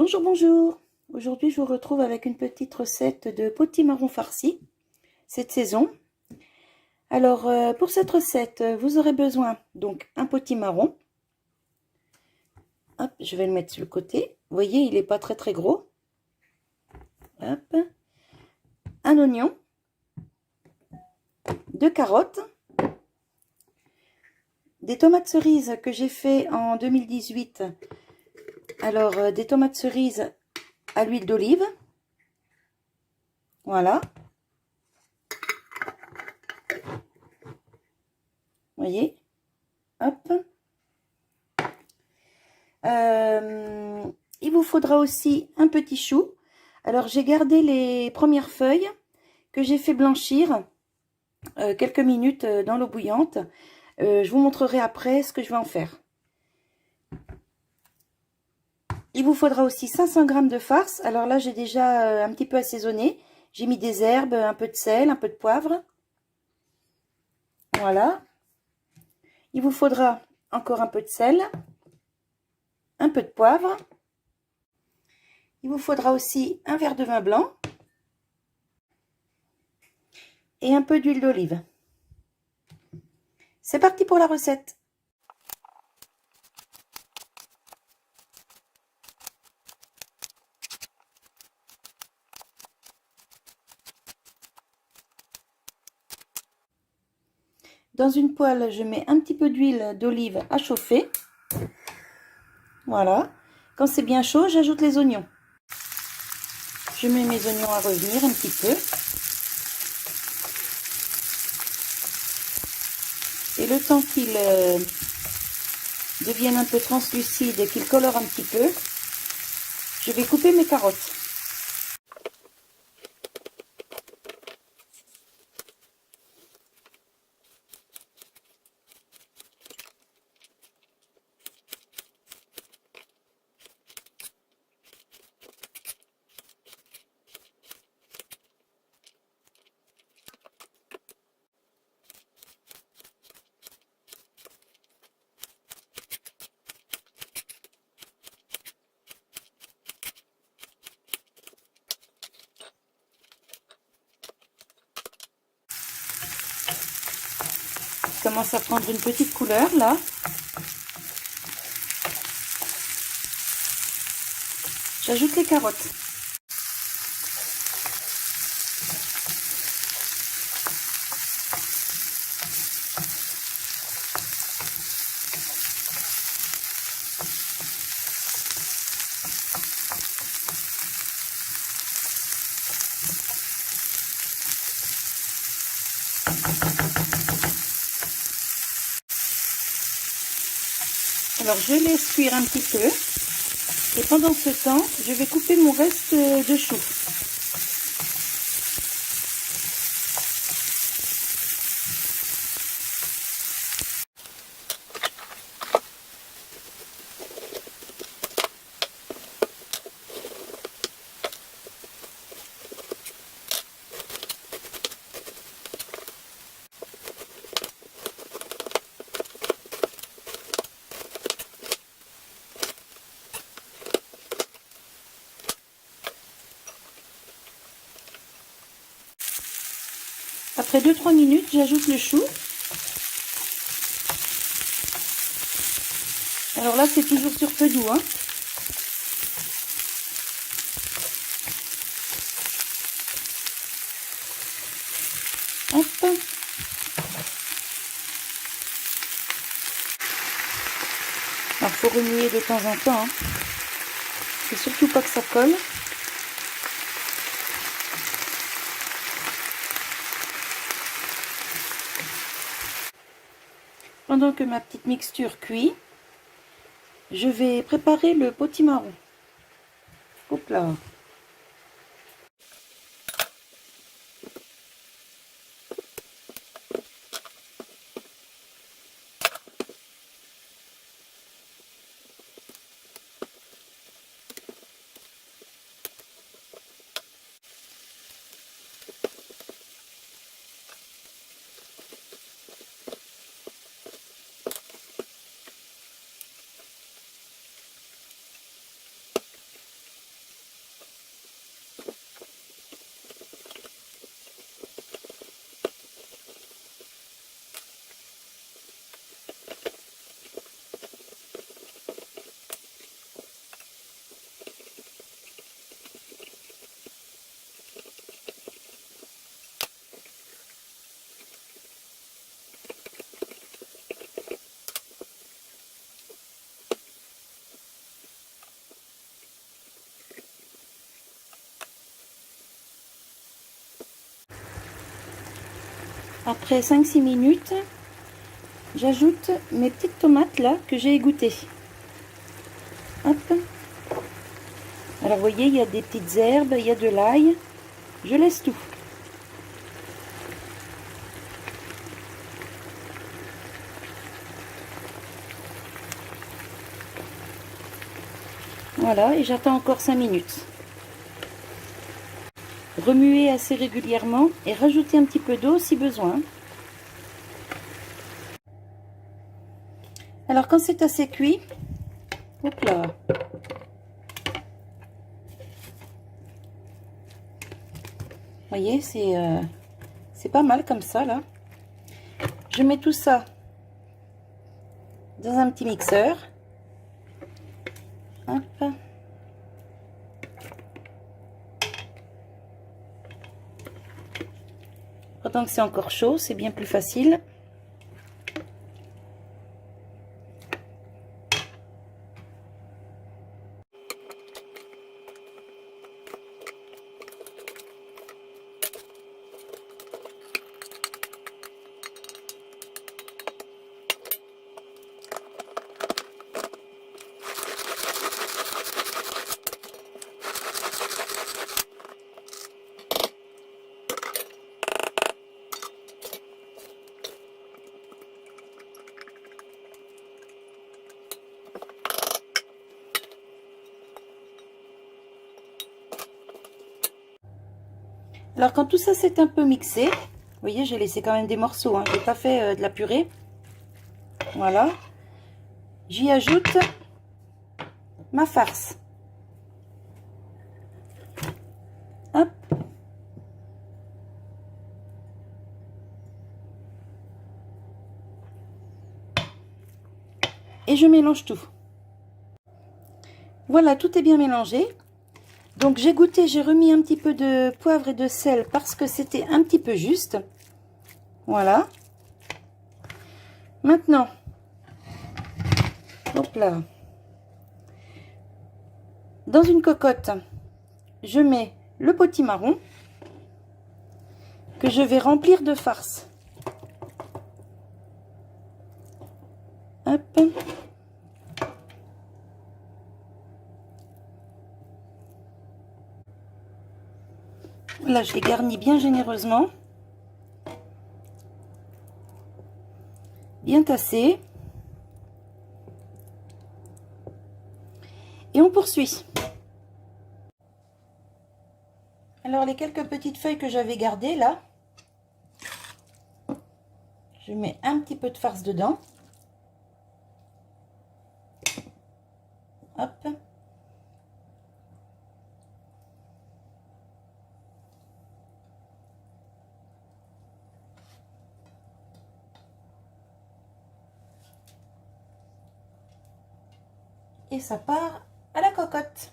Bonjour, bonjour. Aujourd'hui, je vous retrouve avec une petite recette de potimarron farci, cette saison. Alors, pour cette recette, vous aurez besoin donc un potimarron. Hop, je vais le mettre sur le côté. Vous voyez, il n'est pas très gros. Hop. Un oignon, 2 carottes, des tomates cerises que j'ai fait en 2018. Alors, des tomates cerises à l'huile d'olive. Voilà. Vous voyez, hop. Il vous faudra aussi un petit chou. Alors, j'ai gardé les premières feuilles que j'ai fait blanchir quelques minutes dans l'eau bouillante. Je vous montrerai après ce que je vais en faire. Il vous faudra aussi 500 g de farce. Alors là, j'ai déjà un petit peu assaisonné. J'ai mis des herbes, un peu de sel, un peu de poivre. Voilà. Il vous faudra encore un peu de sel, un peu de poivre. Il vous faudra aussi un verre de vin blanc et un peu d'huile d'olive. C'est parti pour la recette. Dans une poêle, je mets un petit peu d'huile d'olive à chauffer. Voilà. Quand c'est bien chaud, j'ajoute les oignons. Je mets mes oignons à revenir un petit peu. Et le temps qu'ils deviennent un peu translucides et qu'ils colorent un petit peu, je vais couper mes carottes. Ça commence à prendre une petite couleur là. J'ajoute les carottes. Alors je laisse cuire un petit peu et pendant ce temps, je vais couper mon reste de chou. Après 2-3 minutes, j'ajoute le chou. Alors là, c'est toujours sur feu doux, hein. Hop. Alors, faut remuer de temps en temps, hein. C'est surtout pas que ça colle. Pendant que ma petite mixture cuit, je vais préparer le potimarron. Hop là. Après 5-6 minutes, j'ajoute mes petites tomates là que j'ai égouttées. Hop. Alors vous voyez, il y a des petites herbes, il y a de l'ail. Je laisse tout. Voilà, et j'attends encore 5 minutes. Remuer assez régulièrement et rajouter un petit peu d'eau si besoin. Alors quand c'est assez cuit, hop là. Vous voyez, c'est pas mal comme ça là. Je mets tout ça dans un petit mixeur. Hop. Pendant que c'est encore chaud, c'est bien plus facile. Alors quand tout ça s'est un peu mixé, vous voyez, j'ai laissé quand même des morceaux, hein, j'ai pas fait de la purée. Voilà. J'y ajoute ma farce. Hop. Et je mélange tout. Voilà, tout est bien mélangé. Donc j'ai goûté, j'ai remis un petit peu de poivre et de sel parce que c'était un petit peu juste. Voilà. Maintenant, hop là, dans une cocotte, je mets le potimarron que je vais remplir de farce. Hop. Là, je les garnis bien généreusement. Bien tassé. Et on poursuit. Alors, les quelques petites feuilles que j'avais gardées, là, je mets un petit peu de farce dedans. Hop. Et ça part à la cocotte.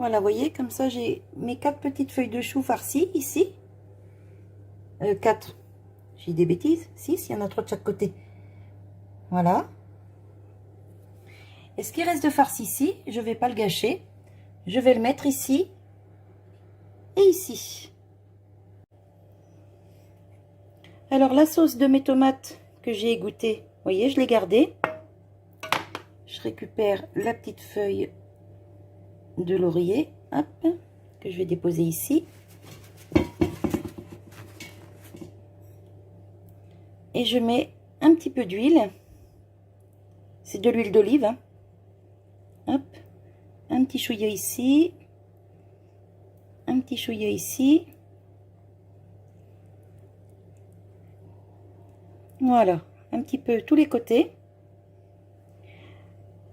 Voilà, vous voyez, comme ça j'ai mes 4 petites feuilles de chou farcies ici. 4. J'ai des bêtises. 6, il y en a 3 de chaque côté. Voilà. Et ce qui reste de farce ici, je ne vais pas le gâcher. Je vais le mettre ici et ici. Alors la sauce de mes tomates que j'ai égouttée, vous voyez, je l'ai gardée. Je récupère la petite feuille de laurier, hop, que je vais déposer ici. Et je mets un petit peu d'huile. C'est de l'huile d'olive. Hein. Hop, un petit chouïa ici. Un petit chouïa ici. Voilà, un petit peu tous les côtés.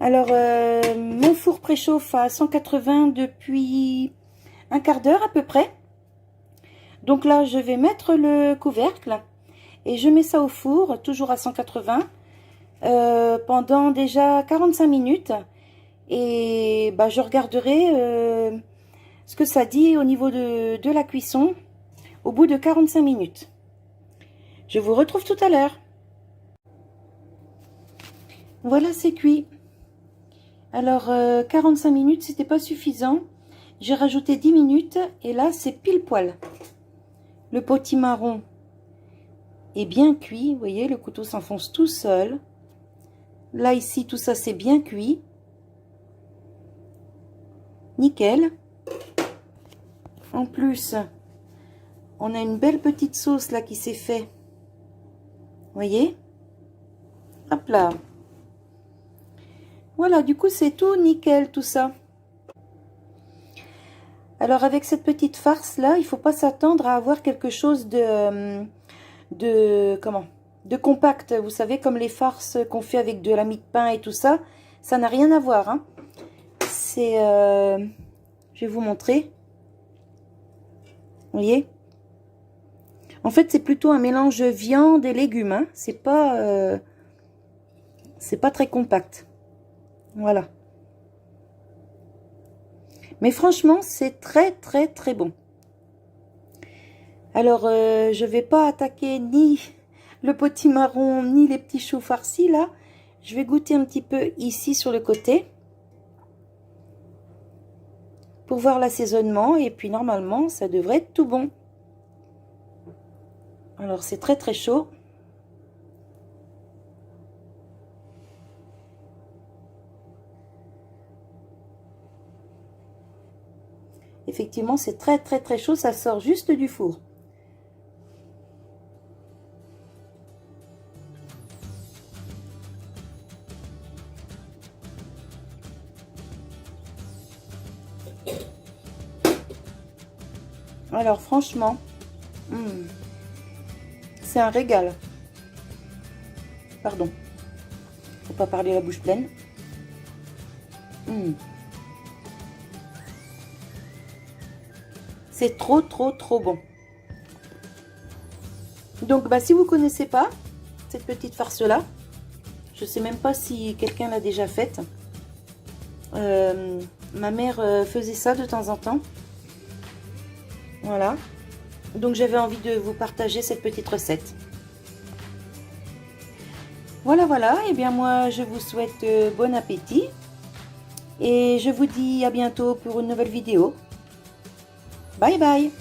Alors, mon four préchauffe à 180 depuis un quart d'heure à peu près. Donc là, je vais mettre le couvercle et je mets ça au four, toujours à 180, pendant déjà 45 minutes. Et bah, je regarderai ce que ça dit au niveau de la cuisson au bout de 45 minutes. Je vous retrouve tout à l'heure. Voilà, c'est cuit. Alors, 45 minutes, c'était pas suffisant. J'ai rajouté 10 minutes et là, c'est pile poil. Le potimarron est bien cuit. Vous voyez, le couteau s'enfonce tout seul. Là, ici, tout ça, c'est bien cuit. Nickel. En plus, on a une belle petite sauce là qui s'est fait. Vous voyez? Hop là. Voilà, du coup, c'est tout nickel, tout ça. Alors, avec cette petite farce là, il faut pas s'attendre à avoir quelque chose de compact. Vous savez, comme les farces qu'on fait avec de la mie de pain et tout ça, ça n'a rien à voir. Hein. C'est, je vais vous montrer. Vous voyez? En fait, c'est plutôt un mélange viande et légumes. Hein. C'est pas très compact. Voilà. Mais franchement, c'est très, très, très bon. Alors, je vais pas attaquer ni le potimarron, ni les petits choux farcis, là. Je vais goûter un petit peu ici sur le côté. Pour voir l'assaisonnement. Et puis, normalement, ça devrait être tout bon. Alors, c'est très, très chaud. Effectivement, c'est très, très, très chaud. Ça sort juste du four. Alors, franchement, c'est un régal. Pardon. Faut pas parler la bouche pleine. C'est trop, trop, trop bon. Donc, bah, si vous connaissez pas cette petite farce-là, je sais même pas si quelqu'un l'a déjà faite. Ma mère faisait ça de temps en temps. Voilà. Donc, j'avais envie de vous partager cette petite recette. Voilà, voilà. Et bien, moi, je vous souhaite bon appétit. Et je vous dis à bientôt pour une nouvelle vidéo. Bye bye.